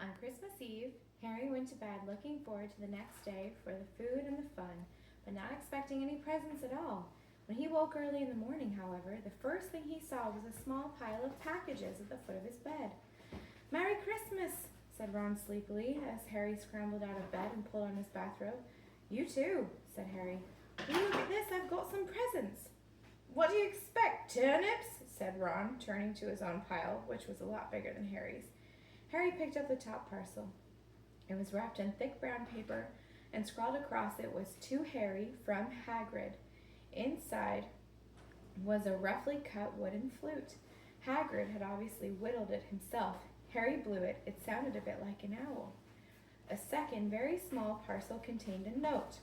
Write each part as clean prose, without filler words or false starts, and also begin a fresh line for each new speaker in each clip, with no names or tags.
On Christmas Eve, Harry went to bed looking forward to the next day for the food and the fun, but not expecting any presents at all. When he woke early in the morning, however, the first thing he saw was a small pile of packages at the foot of his bed. "Merry Christmas," said Ron sleepily as Harry scrambled out of bed and pulled on his bathrobe. "You too," said Harry. "Will you look at this? I've got some presents." "What do you expect, turnips?" said Ron, turning to his own pile, which was a lot bigger than Harry's. Harry picked up the top parcel. It was wrapped in thick brown paper, and scrawled across it was "To Harry from Hagrid." Inside was a roughly cut wooden flute. Hagrid had obviously whittled it himself. Harry blew it. It sounded a bit like an owl. A second, very small parcel contained a note.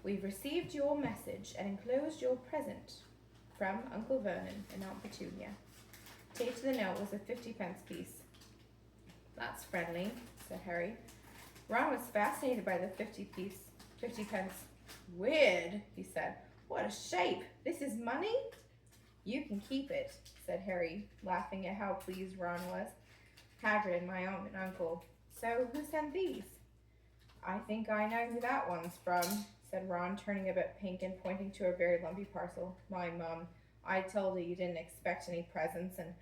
"We've received your message and enclosed your present from Uncle Vernon and Aunt Petunia." Taped to the note was a 50-pence piece. "That's friendly," said Harry. Ron was fascinated by the 50-pence. "Weird," he said. "What a shape! This is money?" "You can keep it," said Harry, laughing at how pleased Ron was. "Hagrid, my aunt and uncle. So who sent these?" "I think I know who that one's from," said Ron, turning a bit pink and pointing to a very lumpy parcel. "My mum. I told her you didn't expect any presents, and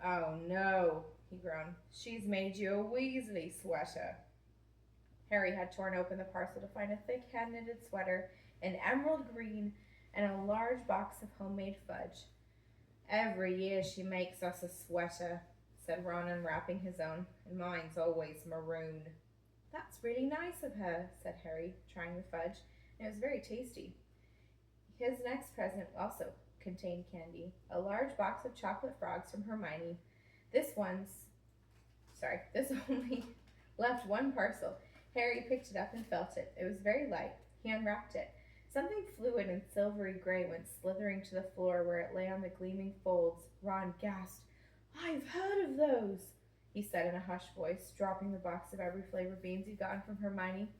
oh no," he groaned, "she's made you a Weasley sweater." Harry had torn open the parcel to find a thick hand-knitted sweater in emerald green and a large box of homemade fudge. "Every year she makes us a sweater," said Ron, unwrapping his own, "and mine's always maroon." "That's really nice of her," said Harry, trying the fudge, and it was very tasty. His next present also contained candy, a large box of chocolate frogs from Hermione. This only left one parcel. Harry picked it up and felt it. It was very light. He unwrapped it. Something fluid and silvery gray went slithering to the floor where it lay on the gleaming folds. Ron gasped. "I've heard of those," he said in a hushed voice, dropping the box of every flavor beans he'd gotten from Hermione.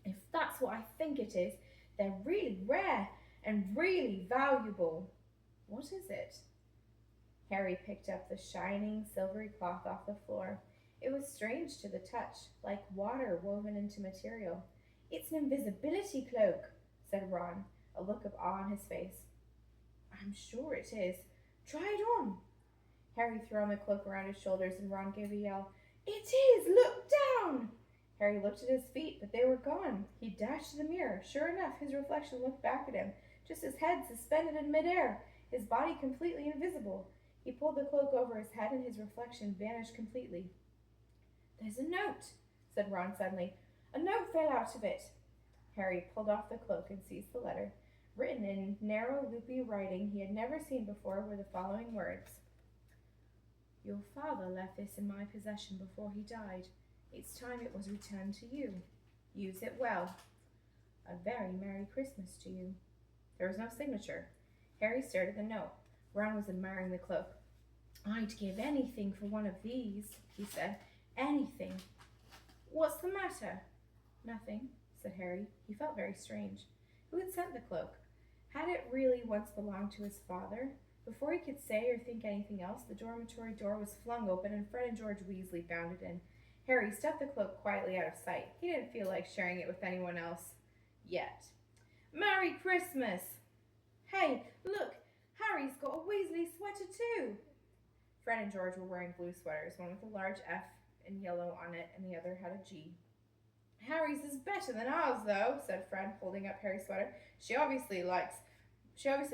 "If that's what I think it is, they're really rare and really valuable." "What is it?" Harry picked up the shining, silvery cloth off the floor. It was strange to the touch, like water woven into material. "It's an invisibility cloak," said Ron, a look of awe on his face. "I'm sure it is. Try it on." Harry threw on the cloak around his shoulders, and Ron gave a yell. "It is! Look down!" Harry looked at his feet, but they were gone. He dashed to the mirror. Sure enough, his reflection looked back at him, just his head suspended in midair, his body completely invisible. He pulled the cloak over his head, and his reflection vanished completely. "There's a note," said Ron suddenly. "A note fell out of it." Harry pulled off the cloak and seized the letter. Written in narrow, loopy writing he had never seen before were the following words. "Your father left this in my possession before he died. It's time it was returned to you. Use it well. A very Merry Christmas to you." There was no signature. Harry stared at the note. Ron was admiring the cloak. "I'd give anything for one of these," he said. "Anything." "What's the matter?" "Nothing," said Harry. He felt very strange. Who had sent the cloak? Had it really once belonged to his father? Before he could say or think anything else, the dormitory door was flung open and Fred and George Weasley bounded in. Harry stuffed the cloak quietly out of sight. He didn't feel like sharing it with anyone else. Yet. "Merry Christmas!" "Hey, look! Harry's got a Weasley sweater too!" Fred and George were wearing blue sweaters, one with a large F in yellow on it, and the other had a G. "Harry's is better than ours, though," said Fred, holding up Harry's sweater. She obviously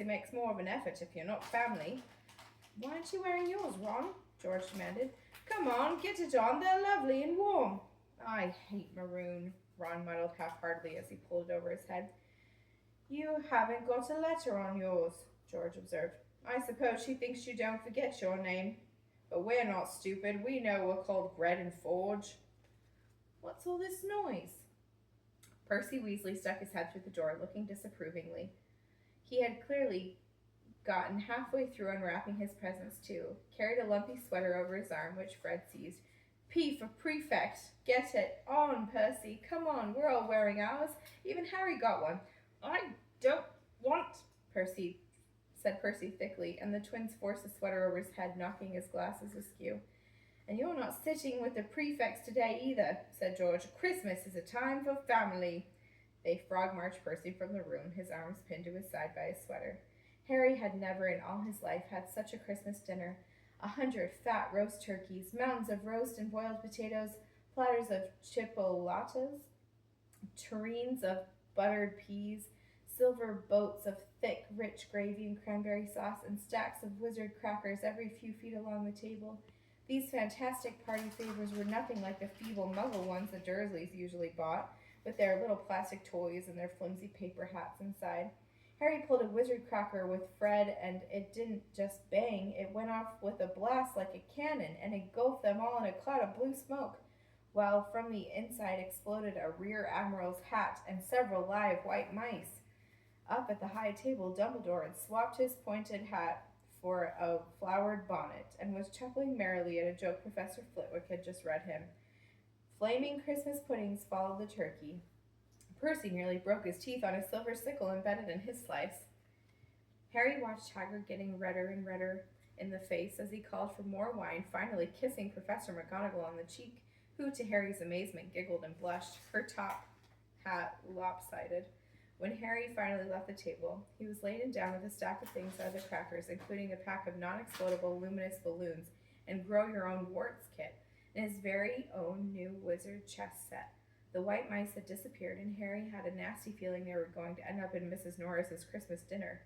makes more of an effort if you're not family." "Why aren't you wearing yours, Ron?" George demanded. "Come on, get it on. They're lovely and warm." "I hate maroon," Ron muddled half-heartedly as he pulled it over his head. "You haven't got a letter on yours," George observed. "I suppose she thinks you don't forget your name. But we're not stupid. We know we're called Bread and Forge." "What's all this noise?" Percy Weasley stuck his head through the door, looking disapprovingly. He had clearly gotten halfway through unwrapping his presents, too, carried a lumpy sweater over his arm, which Fred seized. "P for prefect. Get it on, Percy. Come on, we're all wearing ours. Even Harry got one." "I don't want," said Percy thickly, and the twins forced the sweater over his head, knocking his glasses askew. "And you're not sitting with the prefects today either," said George. "Christmas is a time for family." They frog marched Percy from the room, his arms pinned to his side by his sweater. Harry had never in all his life had such a Christmas dinner. 100 fat roast turkeys, mountains of roast and boiled potatoes, platters of chipolatas, tureens of buttered peas, silver boats of thick, rich gravy and cranberry sauce, and stacks of wizard crackers every few feet along the table. These fantastic party favors were nothing like the feeble muggle ones the Dursleys usually bought, with their little plastic toys and their flimsy paper hats inside. Harry pulled a wizard cracker with Fred, and it didn't just bang, it went off with a blast like a cannon and engulfed them all in a cloud of blue smoke, while from the inside exploded a rear admiral's hat and several live white mice. Up at the high table, Dumbledore had swapped his pointed hat for a flowered bonnet, and was chuckling merrily at a joke Professor Flitwick had just read him. Flaming Christmas puddings followed the turkey. Percy nearly broke his teeth on a silver sickle embedded in his slice. Harry watched Hagrid getting redder and redder in the face as he called for more wine, finally kissing Professor McGonagall on the cheek, who, to Harry's amazement, giggled and blushed, her top hat lopsided. When Harry finally left the table, he was laden down with a stack of things out of the crackers, including a pack of non-explodable luminous balloons and grow-your-own-warts kit, and his very own new wizard chess set. The white mice had disappeared, and Harry had a nasty feeling they were going to end up in Mrs. Norris's Christmas dinner.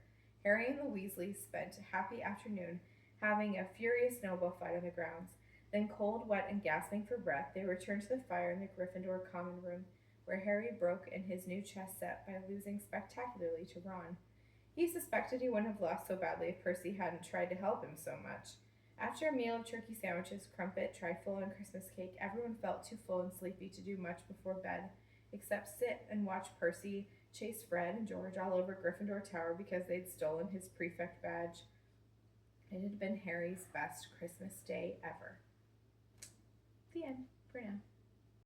Harry and the Weasleys spent a happy afternoon having a furious snowball fight on the grounds. Then, cold, wet, and gasping for breath, they returned to the fire in the Gryffindor common room, where Harry broke in his new chess set by losing spectacularly to Ron. He suspected he wouldn't have lost so badly if Percy hadn't tried to help him so much. After a meal of turkey sandwiches, crumpet, trifle, and Christmas cake, everyone felt too full and sleepy to do much before bed, except sit and watch Percy chase Fred and George all over Gryffindor Tower because they'd stolen his prefect badge. It had been Harry's best Christmas day ever. The end, for now.